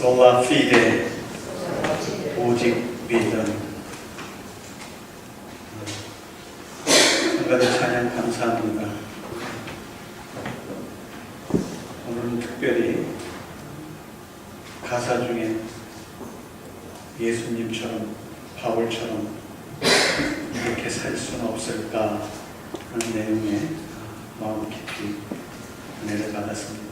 솔라 피데 오직 믿음. 성가대 찬양 감사합니다. 오늘은 특별히 가사 중에 예수님처럼 바울처럼 이렇게 살 수는 없을까 하는 내용의 마음 깊이 은혜를 받았습니다.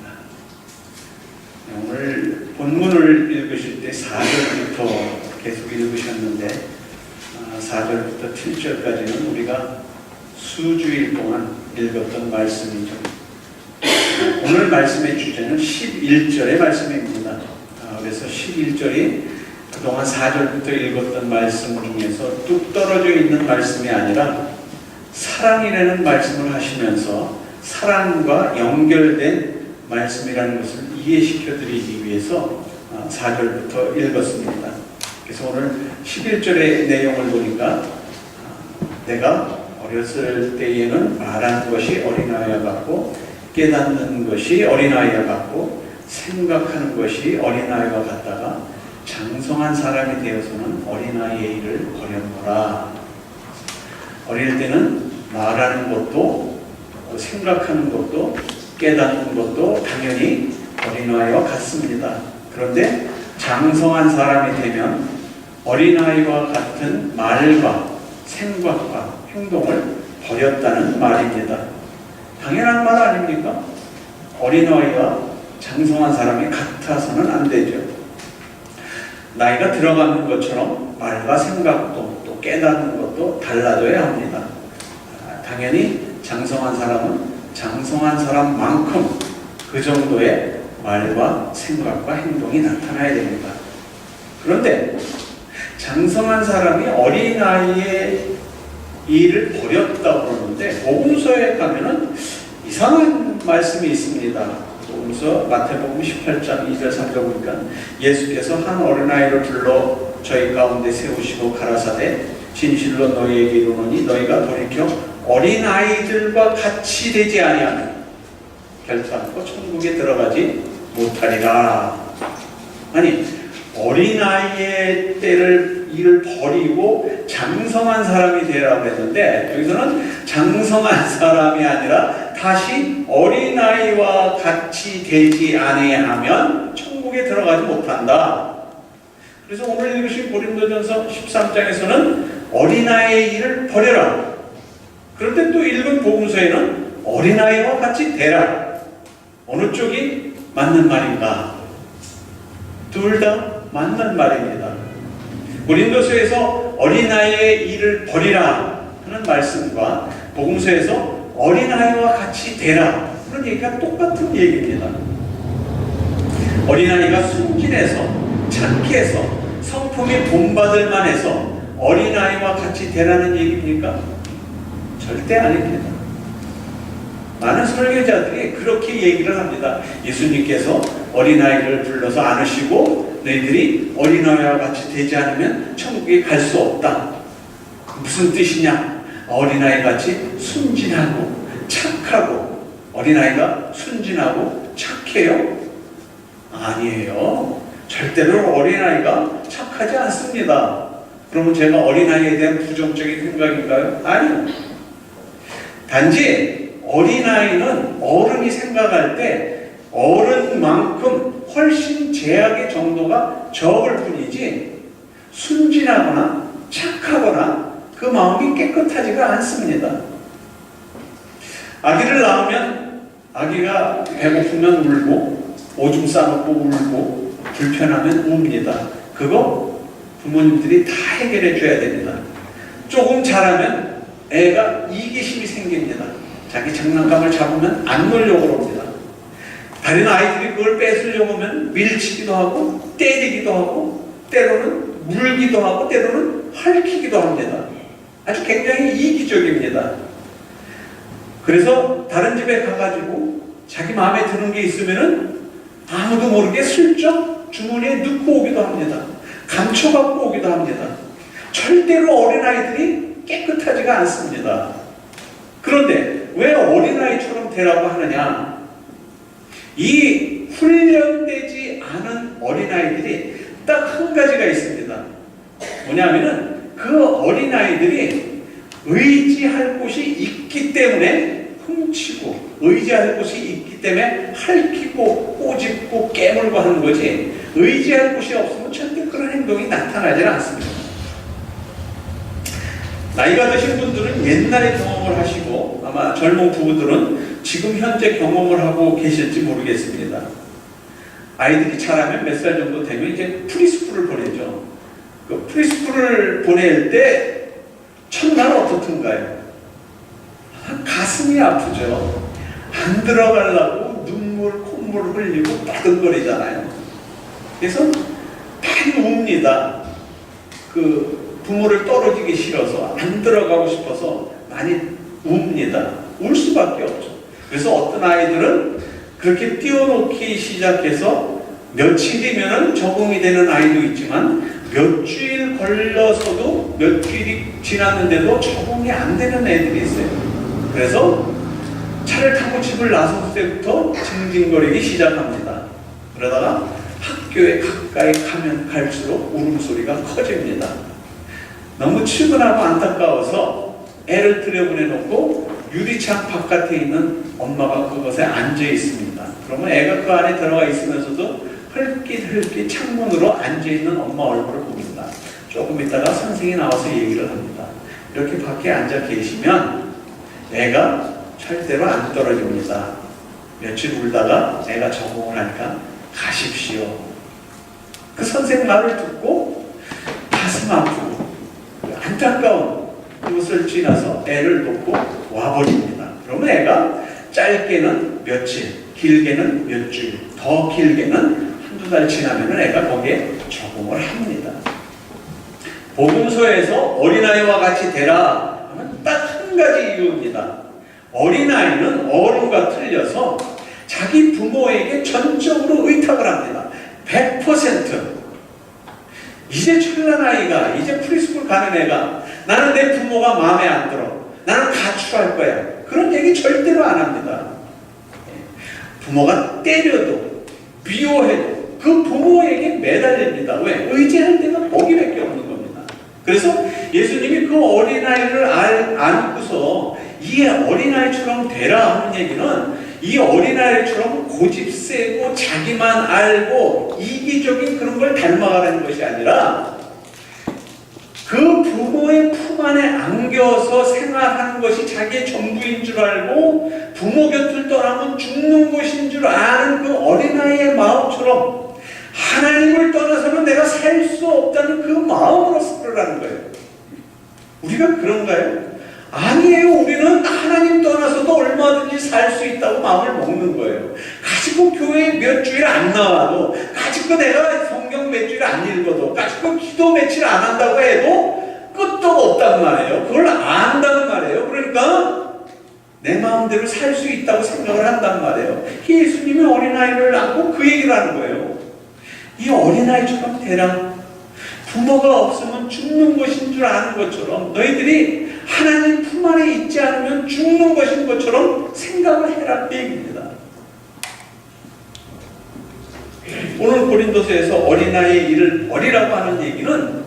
오늘 본문을 읽으실 때 4절부터 계속 읽으셨는데 4절부터 7절까지는 우리가 수주일 동안 읽었던 말씀이죠. 오늘 말씀의 주제는 11절의 말씀입니다. 그래서 11절이 그동안 4절부터 읽었던 말씀 중에서 뚝 떨어져 있는 말씀이 아니라 사랑이라는 말씀을 하시면서 사랑과 연결된 말씀이라는 것을 이해시켜 드리기 위해서 4절부터 읽었습니다. 그래서 오늘 11절의 내용을 보니까 내가 어렸을 때에는 말하는 것이 어린아이와 같고 깨닫는 것이 어린아이와 같고 생각하는 것이 어린아이와 같다가 장성한 사람이 되어서는 어린아이의 일을 버렸노라. 어릴 때는 말하는 것도 생각하는 것도 깨닫는 것도 당연히 어린아이와 같습니다. 그런데 장성한 사람이 되면 어린아이와 같은 말과 생각과 행동을 버렸다는 말입니다. 당연한 말 아닙니까? 어린아이와 장성한 사람이 같아서는 안 되죠. 나이가 들어가는 것처럼 말과 생각도 또 깨닫는 것도 달라져야 합니다. 당연히 장성한 사람은 장성한 사람만큼 그 정도의 말과 생각과 행동이 나타나야 됩니다. 그런데 장성한 사람이 어린아이의 일을 버렸다고 그러는데 복음서에 가면은 이상한 말씀이 있습니다. 복음서 마태복음 18장 2절 3절 보니까 예수께서 한 어린아이를 불러 저희 가운데 세우시고 가라사대 진실로 너희에게 이르노니 너희가 돌이켜 어린아이들과 같이 되지 아니하면 결단코 천국에 들어가지 못하리라. 아니 어린아이의 때를 일을 버리고 장성한 사람이 되라고 했는데 여기서는 장성한 사람이 아니라 다시 어린아이와 같이 되지 아니하면 천국에 들어가지 못한다. 그래서 오늘 읽으신 고린도전서 13장에서는 어린아이의 일을 버려라. 그런데 또 읽은 복음서에는 어린아이와 같이 되라. 어느 쪽이 맞는 말인가? 둘 다 맞는 말입니다. 고린도서에서 어린아이의 일을 버리라 하는 말씀과 복음서에서 어린아이와 같이 되라 그런 얘기가 똑같은 얘기입니다. 어린아이가 순진해서 착해서 성품이 본받을 만해서 어린아이와 같이 되라는 얘기입니까? 절대 아닙니다. 많은 설교자들이 그렇게 얘기를 합니다. 예수님께서 어린아이를 불러서 안으시고 너희들이 어린아이와 같이 되지 않으면 천국에 갈 수 없다. 무슨 뜻이냐? 어린아이같이 순진하고 착하고 어린아이가 순진하고 착해요? 아니에요. 절대로 어린아이가 착하지 않습니다. 그러면 제가 어린아이에 대한 부정적인 생각인가요? 아니요. 단지 어린아이는 어른이 생각할 때 어른만큼 훨씬 제약의 정도가 적을 뿐이지 순진하거나 착하거나 그 마음이 깨끗하지가 않습니다. 아기를 낳으면 아기가 배고프면 울고 오줌 싸놓고 울고 불편하면 웁니다. 그거 부모님들이 다 해결해 줘야 됩니다. 조금 자라면 애가 이기심이 생깁니다. 자기 장난감을 잡으면 안 놀려고 합니다. 다른 아이들이 그걸 뺏으려고 하면 밀치기도 하고 때리기도 하고 때로는 물기도 하고 때로는 핥히기도 합니다. 아주 굉장히 이기적입니다. 그래서 다른 집에 가가지고 자기 마음에 드는 게 있으면은 아무도 모르게 슬쩍 주머니에 넣고 오기도 합니다. 감춰갖고 오기도 합니다. 절대로 어린아이들이 깨끗하지가 않습니다. 그런데 왜 어린아이처럼 되라고 하느냐? 이 훈련되지 않은 어린아이들이 딱 한 가지가 있습니다. 뭐냐면은 그 어린아이들이 의지할 곳이 있기 때문에 훔치고, 의지할 곳이 있기 때문에 핥히고 꼬집고 깨물고 하는 거지, 의지할 곳이 없으면 절대 그런 행동이 나타나지 않습니다. 나이가 드신 분들은 옛날에 경험을 하시고, 아마 젊은 부부들은 지금 현재 경험을 하고 계실지 모르겠습니다. 아이들이 자라면 몇 살 정도 되면 이제 프리스쿨을 보내죠. 그 프리스쿨을 보낼 때 첫날 어떻든가요? 가슴이 아프죠. 안 들어가려고 눈물, 콧물 흘리고 따끔거리잖아요. 그래서 많이 웁니다. 그 부모를 떨어지기 싫어서, 안 들어가고 싶어서 많이 웁니다. 울 수밖에 없죠. 그래서 어떤 아이들은 그렇게 띄워놓기 시작해서 며칠이면 적응이 되는 아이도 있지만, 몇 주일 걸려서도 몇 주일이 지났는데도 적응이 안 되는 애들이 있어요. 그래서 차를 타고 집을 나섰을 때부터 징징거리기 시작합니다. 그러다가 학교에 가까이 가면 갈수록 울음소리가 커집니다. 너무 측은하고 안타까워서 애를 들여보내놓고 유리창 바깥에 있는 엄마가 그것에 앉아 있습니다. 그러면 애가 그 안에 들어가 있으면서도 흘깃흘깃 창문으로 앉아 있는 엄마 얼굴을 봅니다. 조금 있다가 선생이 나와서 얘기를 합니다. 이렇게 밖에 앉아 계시면 애가 절대로 안 떨어집니다. 며칠 울다가 애가 적응을 하니까 가십시오. 그 선생 말을 듣고 가슴 아프고 안타까운 그것을 지나서 애를 놓고 와버립니다. 그러면 애가 짧게는 며칠, 길게는 몇 주일, 더 길게는 한두 달 지나면 애가 거기에 적응을 합니다. 복음서에서 어린아이와 같이 되라 하면 딱 한 가지 이유입니다. 어린아이는 어른과 틀려서 자기 부모에게 전적으로 의탁을 합니다. 100%. 이제 출란아이가, 이제 프리스쿨 가는 애가 나는 내 부모가 마음에 안 들어, 나는 가출할 거야, 그런 얘기 절대로 안 합니다. 부모가 때려도 미워해도 그 부모에게 매달립니다. 왜? 의지할 데가 거기밖에 없는 겁니다. 그래서 예수님이 그 어린아이를 안고서 이 어린아이처럼 되라 하는 얘기는, 이 어린아이처럼 고집세고 자기만 알고 이기적인 그런 걸 닮아가라는 것이 아니라, 그 부모의 품 안에 안겨서 생활하는 것이 자기의 전부인 줄 알고 부모 곁을 떠나면 죽는 것인 줄 아는 그 어린아이의 마음처럼 하나님을 떠나서는 내가 살 수 없다는 그 마음으로 살으라는 거예요. 우리가 그런가요? 아니에요. 우리는 하나님 떠나서도 얼마든지 살 수 있다고 마음을 먹는 거예요. 가지고 교회 몇 주일 안 나와도, 가지고 내가 성경 몇 주일 안 읽어도, 가지고 기도 며칠 안 한다고 해도 끝도 없단 말이에요. 그걸 안다는 말이에요. 그러니까 내 마음대로 살 수 있다고 생각을 한단 말이에요. 예수님이 어린아이를 낳고 그 얘기를 하는 거예요. 이 어린아이처럼 되라. 부모가 없으면 죽는 것인 줄 아는 것처럼 너희들이 하나님 품 안에 있지 않으면 죽는 것인 것처럼 생각을 해라, 그 얘기입니다. 오늘 고린도서에서 어린아이의 일을 버리라고 하는 얘기는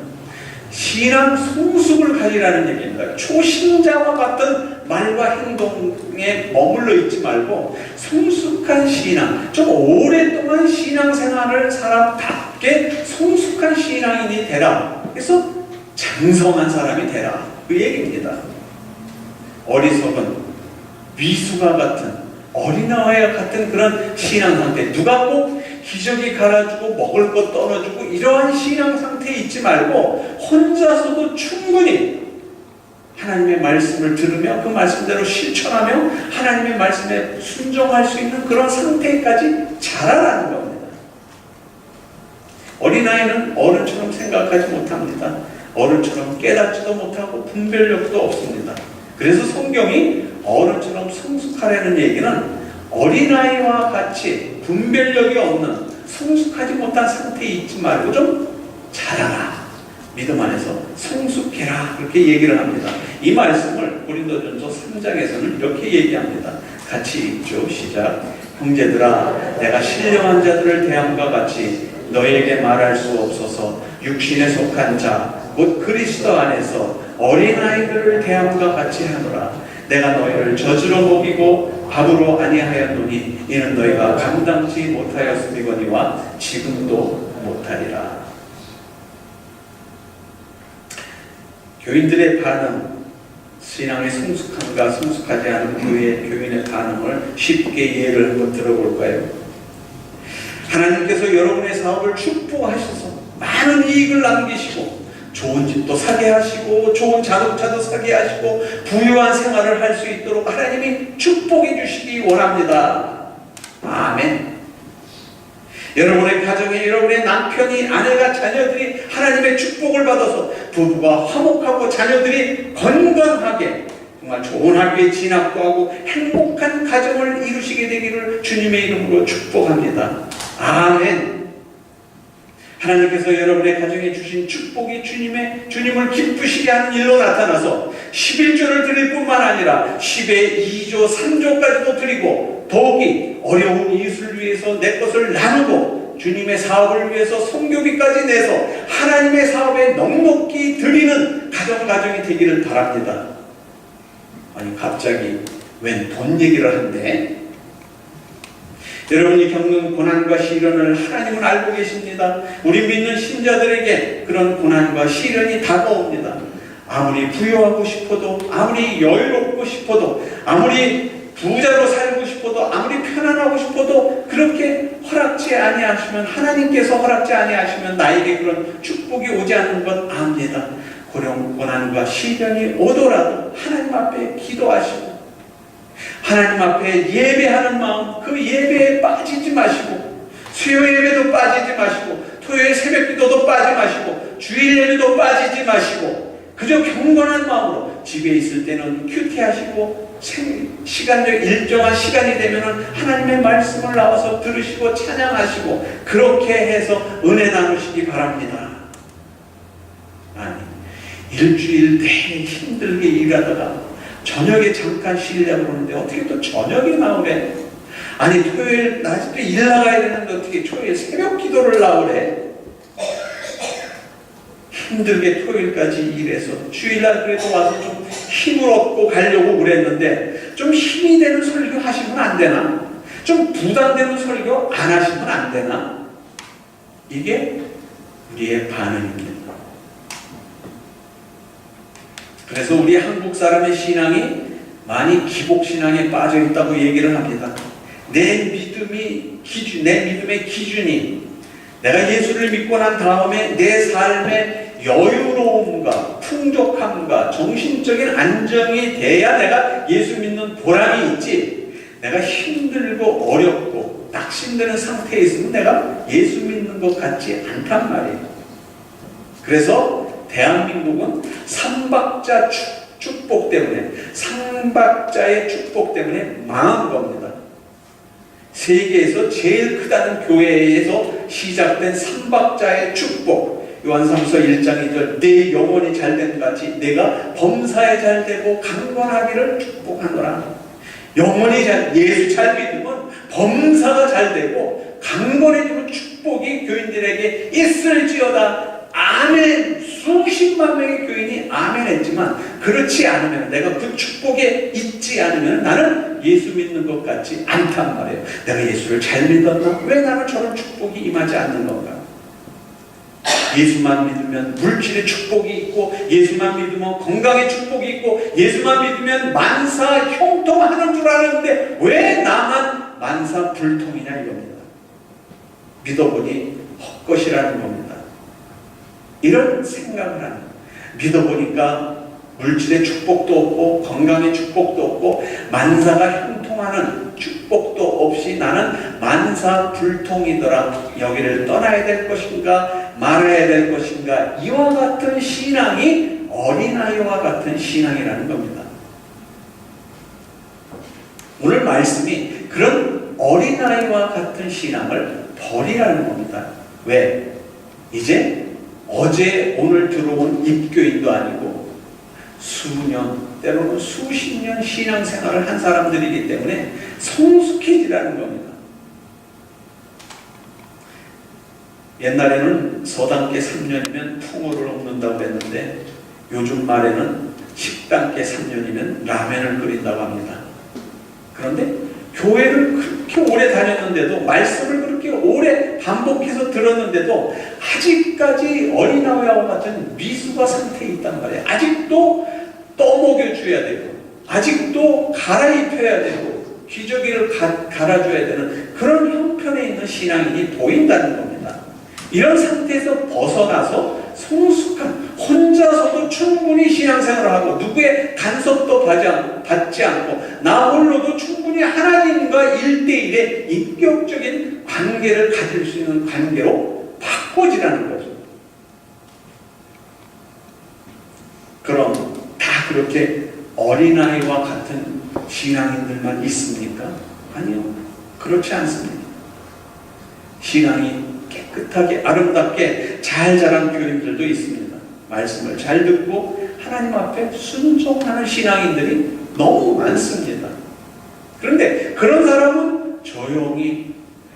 신앙 성숙을 가지라는 얘기입니다. 초신자와 같은 말과 행동에 머물러 있지 말고 성숙한 신앙, 좀 오랫동안 신앙생활을 사람답게 성숙한 신앙인이 되라. 그래서 장성한 사람이 되라, 그 얘기입니다. 어리석은 미숙아 같은, 어린아이와 같은 그런 신앙 상태, 누가 꼭 기저귀 갈아주고 먹을 것 떨어주고 이러한 신앙 상태에 있지 말고 혼자서도 충분히 하나님의 말씀을 들으며 그 말씀대로 실천하며 하나님의 말씀에 순종할 수 있는 그런 상태까지 자라라는 겁니다. 어린아이는 어른처럼 생각하지 못합니다. 어른처럼 깨닫지도 못하고 분별력도 없습니다. 그래서 성경이 어른처럼 성숙하라는 얘기는 어린아이와 같이 분별력이 없는 성숙하지 못한 상태에 있지 말고 좀 자라라, 믿음 안에서 성숙해라, 그렇게 얘기를 합니다. 이 말씀을 고린도전서 3장에서는 이렇게 얘기합니다. 같이 읽죠. 시작. 형제들아, 내가 신령한 자들을 대함과 같이 너희에게 말할 수 없어서 육신에 속한 자 곧 그리스도 안에서 어린아이들을 대함과 같이 하노라. 내가 너희를 젖으로 먹이고 밥으로 아니하였노니 이는 너희가 감당치 못하였음이거니와 지금도 못하리라. 교인들의 반응, 신앙의 성숙함과 성숙하지 않은 교인의 반응을 쉽게 예를 한번 들어볼까요? 하나님께서 여러분의 사업을 축복하셔서 많은 이익을 남기시고 좋은 집도 사게 하시고 좋은 자동차도 사게 하시고 부유한 생활을 할 수 있도록 하나님이 축복해 주시기 원합니다. 아멘. 여러분의 가정에 여러분의 남편이, 아내가, 자녀들이 하나님의 축복을 받아서 부부가 화목하고 자녀들이 건강하게 정말 좋은 학교에 진학도 하고 행복한 가정을 이루시게 되기를 주님의 이름으로 축복합니다. 아멘. 하나님께서 여러분의 가정에 주신 축복이 주님을 기쁘시게 하는 일로 나타나서 11조를 드릴 뿐만 아니라 10의 2조, 3조까지도 드리고 더욱이 어려운 이웃을 위해서 내 것을 나누고 주님의 사업을 위해서 선교비까지 내서 하나님의 사업에 넉넉히 드리는 가정이 되기를 바랍니다. 아니 갑자기 웬 돈 얘기를 한대? 여러분이 겪는 고난과 시련을 하나님은 알고 계십니다. 우리 믿는 신자들에게 그런 고난과 시련이 다가옵니다. 아무리 부유하고 싶어도, 아무리 여유롭고 싶어도, 아무리 부자로 살고 싶어도, 아무리 편안하고 싶어도 그렇게 허락지 아니하시면, 하나님께서 허락지 아니하시면 나에게 그런 축복이 오지 않는 것 압니다. 고난과 시련이 오더라도 하나님 앞에 기도하시고 하나님 앞에 예배하는 마음, 그 예배에 빠지지 마시고 수요 예배도 빠지지 마시고 토요일 새벽 기도도 빠지지 마시고 주일 예배도 빠지지 마시고 그저 경건한 마음으로 집에 있을 때는 큐티하시고 시간적 일정한 시간이 되면 하나님의 말씀을 나와서 들으시고 찬양하시고 그렇게 해서 은혜 나누시기 바랍니다. 아니 일주일 내내 힘들게 일하다가 저녁에 잠깐 쉬려고 그러는데 어떻게 또 저녁에 나오래? 아니 토요일 낮에도 일 나가야 되는데 어떻게 토요일 새벽 기도를 나오래? 힘들게 토요일까지 일해서 주일날 그래도 와서 좀 힘을 얻고 가려고 그랬는데 좀 힘이 되는 설교 하시면 안 되나? 좀 부담되는 설교 안 하시면 안 되나? 이게 우리의 반응입니다. 그래서 우리 한국 사람의 신앙이 많이 기복신앙에 빠져 있다고 얘기를 합니다. 내 믿음의 기준이 내가 예수를 믿고 난 다음에 내 삶의 여유로움과 풍족함과 정신적인 안정이 돼야 내가 예수 믿는 보람이 있지, 내가 힘들고 어렵고 낙심되는 상태에 있으면 내가 예수 믿는 것 같지 않단 말이에요. 그래서 대한민국은 삼박자 축복 때문에, 삼박자의 축복 때문에 망한 겁니다. 세계에서 제일 크다는 교회에서 시작된 삼박자의 축복, 요한삼서 1장 2절 내 영혼이 잘된 같이 내가 범사에 잘되고 강건하기를 축복하노라. 영혼이 예수 잘 믿으면 범사가 잘되고 강건해지는 축복이 교인들에게 있을지어다. 아멘. 수십만 명의 교인이 아멘 했지만 그렇지 않으면, 내가 그 축복에 있지 않으면 나는 예수 믿는 것 같지 않단 말이에요. 내가 예수를 잘 믿었나? 왜 나는 저런 축복이 임하지 않는 건가? 예수만 믿으면 물질의 축복이 있고, 예수만 믿으면 건강의 축복이 있고, 예수만 믿으면 만사 형통하는 줄 아는데 왜 나만 만사 불통이냐 이겁니다. 믿어보니 헛것이라는 겁니다. 이런 생각을 하는, 믿어보니까 물질의 축복도 없고 건강의 축복도 없고 만사가 형통하는 축복도 없이 나는 만사 불통이더라. 여기를 떠나야 될 것인가 말아야 될 것인가, 이와 같은 신앙이 어린아이와 같은 신앙이라는 겁니다. 오늘 말씀이 그런 어린아이와 같은 신앙을 버리라는 겁니다. 왜? 이제 어제 오늘 들어온 입교인도 아니고 수년 때로는 수십 년 신앙생활을 한 사람들이기 때문에 성숙해지라는 겁니다. 옛날에는 서당계 3년이면 풍어를 엎는다고 했는데 요즘 말에는 식당계 3년이면 라면을 끓인다고 합니다. 그런데 교회를 그렇게 오래 다녔는데도, 말씀을 그렇게 오래 반복해서 들었는데도 아직까지 어린아이와 같은 미숙아 상태에 있단 말이에요. 아직도 떠먹여줘야 되고, 아직도 갈아입혀야 되고, 기저귀를 갈아줘야 되는 그런 형편에 있는 신앙인이 보인다는 겁니다. 이런 상태에서 벗어나서 성숙한, 혼자서도 충분히 신앙생활을 하고 누구의 간섭도 받지 않고 나 홀로도 충분히 하나님과 1대1의 인격적인 관계를 가질 수 있는 관계로 바꿔지라는 거죠. 그럼 다 그렇게 어린아이와 같은 신앙인들만 있습니까? 아니요, 그렇지 않습니다. 신앙이 깨끗하게 아름답게 잘 자란 교인들도 있습니다. 말씀을 잘 듣고 하나님 앞에 순종하는 신앙인들이 너무 많습니다. 그런데 그런 사람은 조용히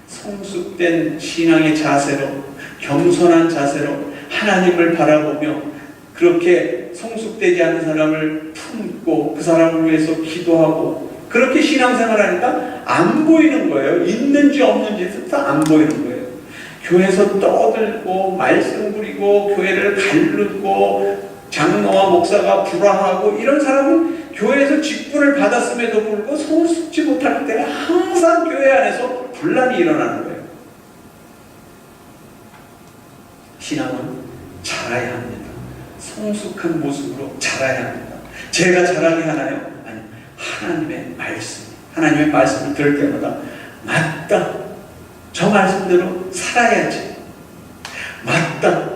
성숙된 신앙의 자세로, 겸손한 자세로 하나님을 바라보며 그렇게 성숙되지 않은 사람을 품고 그 사람을 위해서 기도하고 그렇게 신앙생활하니까 안 보이는 거예요. 있는지 없는지 다 안 보이는 거예요. 교회에서 떠들고 말씀 부리고 교회를 가르고 장로와 목사가 불화하고 이런 사람은 교회에서 직분을 받았음에도 불구하고 성숙지 못할 때가 항상 교회 안에서 분란이 일어나는 거예요. 신앙은 자라야 합니다. 성숙한 모습으로 자라야 합니다. 제가 자라게 하나요? 아니, 하나님의 말씀, 하나님의 말씀을 들을 때마다 맞다, 저 말씀대로 살아야지, 맞다,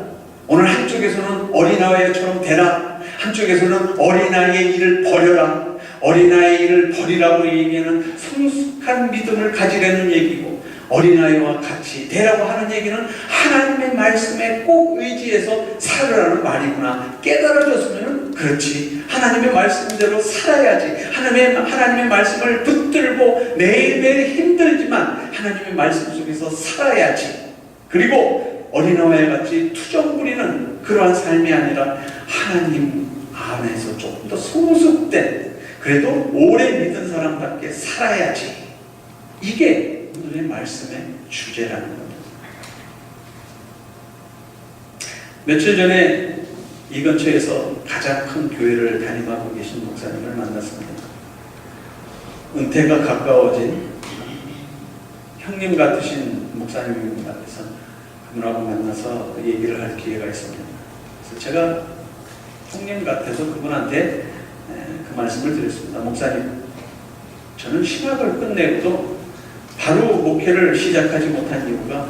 오늘 한쪽에서는 어린아이처럼 되라, 한쪽에서는 어린아이의 일을 버려라, 어린아이의 일을 버리라고 얘기하는 성숙한 믿음을 가지라는 얘기고, 어린아이와 같이 되라고 하는 얘기는 하나님의 말씀에 꼭 의지해서 살으라는 말이구나 깨달아졌으면, 그렇지, 하나님의 말씀대로 살아야지, 하나님의 말씀을 붙들고 매일매일 힘들지만 하나님의 말씀 속에서 살아야지, 그리고 어린아이와 같이 투정 부리는 그러한 삶이 아니라 하나님 안에서 조금 더 성숙된, 그래도 오래 믿은 사람답게 살아야지, 이게 오늘의 말씀의 주제라는 겁니다. 며칠 전에 이 근처에서 가장 큰 교회를 담임하고 계신 목사님을 만났습니다. 은퇴가 가까워진 형님 같으신 목사님입니다. 그래서 그분하고 만나서 얘기를 할 기회가 있었습니다. 그래서 제가 형님 같아서 그분한테 그 말씀을 드렸습니다. 목사님, 저는 신학을 끝내고도 바로 목회를 시작하지 못한 이유가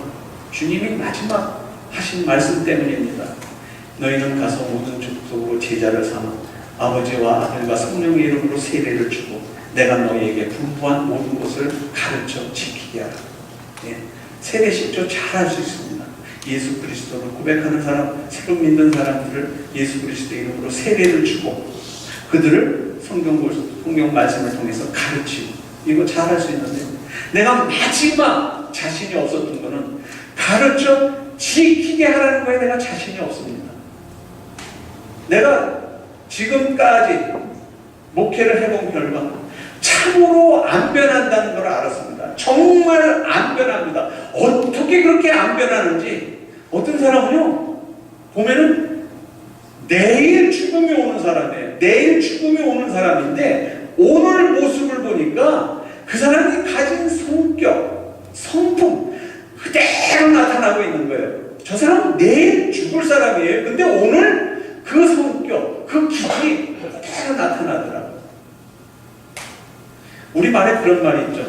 주님이 마지막 하신 말씀 때문입니다. 너희는 가서 모든 족속으로 제자를 삼아 아버지와 아들과 성령의 이름으로 세례를 주고 내가 너희에게 분부한 모든 것을 가르쳐 지키게 하라. 예, 세례식조 잘 할 수 있습니다. 예수 그리스도를 고백하는 사람, 새로 믿는 사람들을 예수 그리스도의 이름으로 세례를 주고 그들을 성경 말씀을 통해서 가르치고, 이거 잘 할 수 있는데, 내가 마지막 자신이 없었던 거는 가르쳐 지키게 하라는 거에 내가 자신이 없습니다. 내가 지금까지 목회를 해본 결과 참으로 안 변한다는 걸 알았습니다. 정말 안 변합니다. 어떻게 그렇게 안 변하는지, 어떤 사람은요 보면은 내일 죽음이 오는 사람이에요. 내일 죽음이 오는 사람인데 오늘 모습을 보니까 그 사람이 가진 성격, 성품 그대로 나타나고 있는 거예요. 저 사람은 내일 죽을 사람이에요. 근데 오늘 그 성격, 그 기질이 그대로 나타나더라고요. 우리말에 그런 말이 있죠.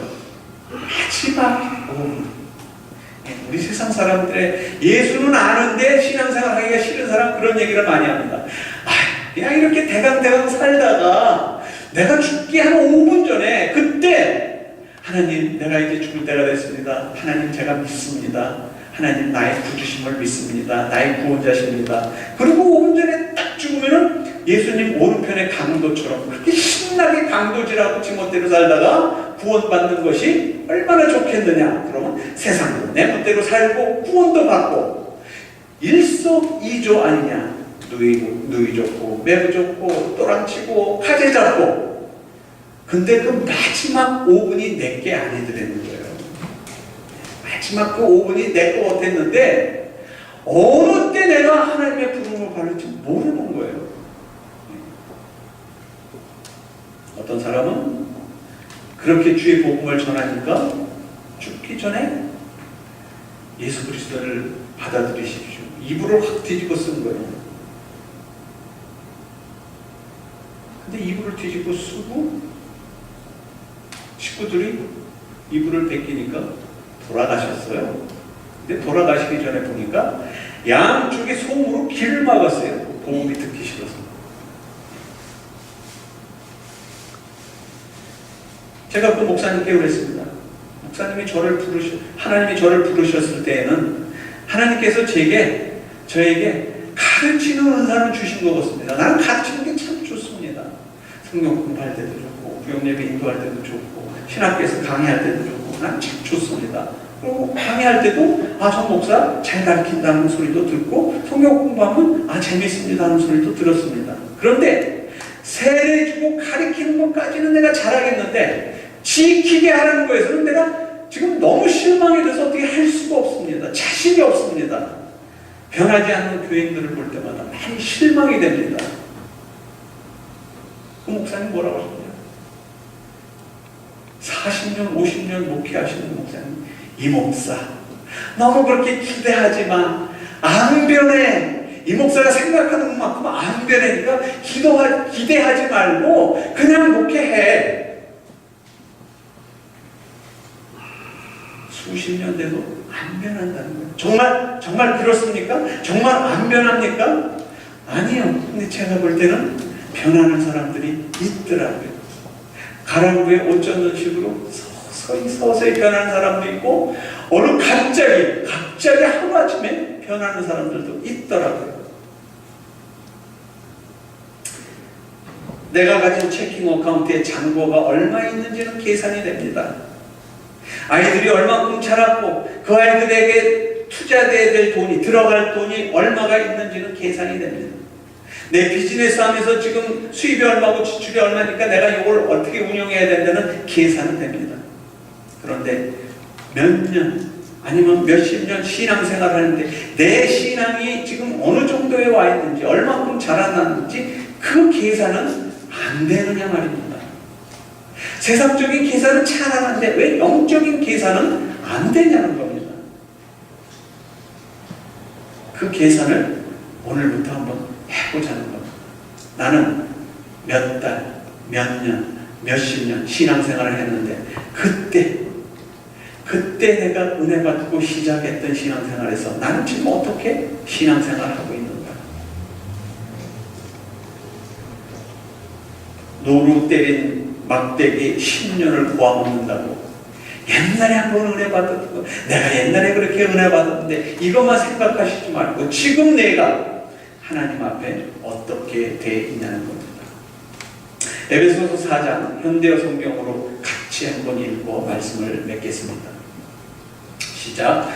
마지막 오늘. 우리 세상 사람들의 예수는 아는데 신앙생활 하기가 싫은 사람 그런 얘기를 많이 합니다. 그냥 이렇게 대강대강 살다가 내가 죽기 한 5분 전에 그때 하나님, 내가 이제 죽을 때가 됐습니다. 하나님, 제가 믿습니다. 하나님, 나의 구주심을 믿습니다. 나의 구원자십니다. 그리고 5분 전에 딱 죽으면은 예수님 오른편의 강도처럼 그렇게 신나게 강도질하고 지멋대로 살다가 구원받는 것이 얼마나 좋겠느냐. 그러면 세상도 내 멋대로 살고 구원도 받고 일석이조 아니냐. 누이 좋고 매부 좋고 또랑치고 가재 잡고. 근데 그 마지막 5분이 내게 아니더라는 거예요. 마지막 그 5분이 내 거 같았는데 어느 때 내가 하나님의 부름을 받을지 모르는 거예요. 어떤 사람은 그렇게 주의 복음을 전하니까 죽기 전에 예수 그리스도를 받아들이십시오. 이불을 확 뒤집어 쓴 거예요. 근데 이불을 뒤집어 쓰고 식구들이 이불을 벗기니까 돌아가셨어요. 근데 돌아가시기 전에 보니까 양쪽에 솜으로 길을 막았어요. 복음이 듣기 싫어서. 제가 그 목사님께 그랬습니다. 목사님이 하나님이 저를 부르셨을 때에는 하나님께서 저에게 가르치는 은사를 주신 것 같습니다. 나는 가르치는 게 참 좋습니다. 성경 공부할 때도 좋고, 구역예배 인도할 때도 좋고, 신학교에서 강의할 때도 좋고, 난 참 좋습니다. 그리고 강의할 때도 저 목사 잘 가르친다는 소리도 듣고, 성경 공부하면 재밌습니다 하는 소리도 들었습니다. 그런데 세례 주고 가르치는 것까지는 내가 잘하겠는데 지키게 하는 거에서는 내가 지금 너무 실망이 돼서 어떻게 할 수가 없습니다. 자신이 없습니다. 변하지 않는 교인들을 볼 때마다 많이 실망이 됩니다. 그 목사님 뭐라고 하셨냐? 40년, 50년 목회하시는 목사님, 이 목사 너무 그렇게 기대하지 마. 안 변해. 이 목사가 생각하는 것만큼 안 변하니까 기대하지 말고 그냥 목회해. 수십 년 돼도 안 변한다는 거예요. 정말 그렇습니까? 정말 안 변합니까? 아니요. 근데 제가 볼 때는 변하는 사람들이 있더라고요. 가랑비에 옷 젖는 식으로 서서히 변하는 사람도 있고, 어느 갑자기 하루아침에 변하는 사람들도 있더라고요. 내가 가진 체킹 어카운트에 잔고가 얼마 있는지는 계산이 됩니다. 아이들이 얼마큼 자랐고 그 아이들에게 투자돼야 될 돈이, 들어갈 돈이 얼마가 있는지는 계산이 됩니다. 내 비즈니스 하면서 지금 수입이 얼마고 지출이 얼마니까 내가 이걸 어떻게 운영해야 된다는 계산은 됩니다. 그런데 몇 년 아니면 몇십 년 신앙생활을 하는데 내 신앙이 지금 어느 정도에 와 있는지, 얼마큼 자라났는지 그 계산은 안 되느냐 말입니다. 세상적인 계산은 잘하는데 왜 영적인 계산은 안 되냐는 겁니다. 그 계산을 오늘부터 한번 해보자는 겁니다. 나는 몇 달, 몇 년, 몇십 년 신앙생활을 했는데 그때 내가 은혜 받고 시작했던 신앙생활에서 나는 지금 어떻게 신앙생활을 하고 있는가? 노루 때린 막대기 10년을 고아먹는다고 옛날에 한번 은혜 받았고 내가 옛날에 그렇게 은혜 받았는데 이것만 생각하시지 말고 지금 내가 하나님 앞에 어떻게 돼 있냐는 겁니다. 에베소서 4장 현대어 성경으로 같이 한번 읽고 말씀을 맺겠습니다. 시작.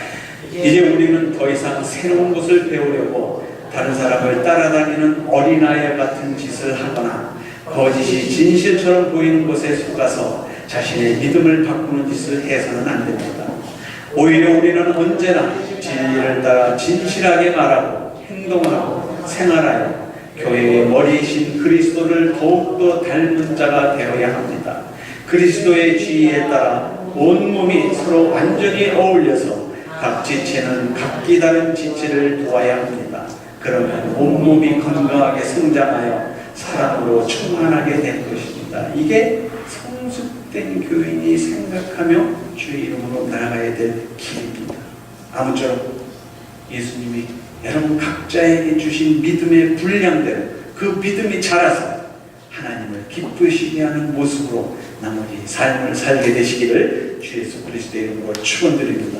이제 우리는 더 이상 새로운 것을 배우려고 다른 사람을 따라다니는 어린아이 같은 짓을 하거나 거짓이 진실처럼 보이는 것에 속아서 자신의 믿음을 바꾸는 짓을 해서는 안 됩니다. 오히려 우리는 언제나 진리를 따라 진실하게 말하고 행동하고 생활하여 교회의 머리이신 그리스도를 더욱더 닮은 자가 되어야 합니다. 그리스도의 지위에 따라 온 몸이 서로 완전히 어울려서 각 지체는 각기 다른 지체를 도와야 합니다. 그러면 온몸이 건강하게 성장하여 사랑으로 충만하게 될 것입니다. 이게 성숙된 교인이 생각하며 주의 이름으로 나아가야 될 길입니다. 아무쪼록 예수님이 여러분 각자에게 주신 믿음의 분량대로 그 믿음이 자라서 하나님을 기쁘시게 하는 모습으로 나머지 삶을 살게 되시기를 주 예수 그리스도의 이름으로 축원드립니다.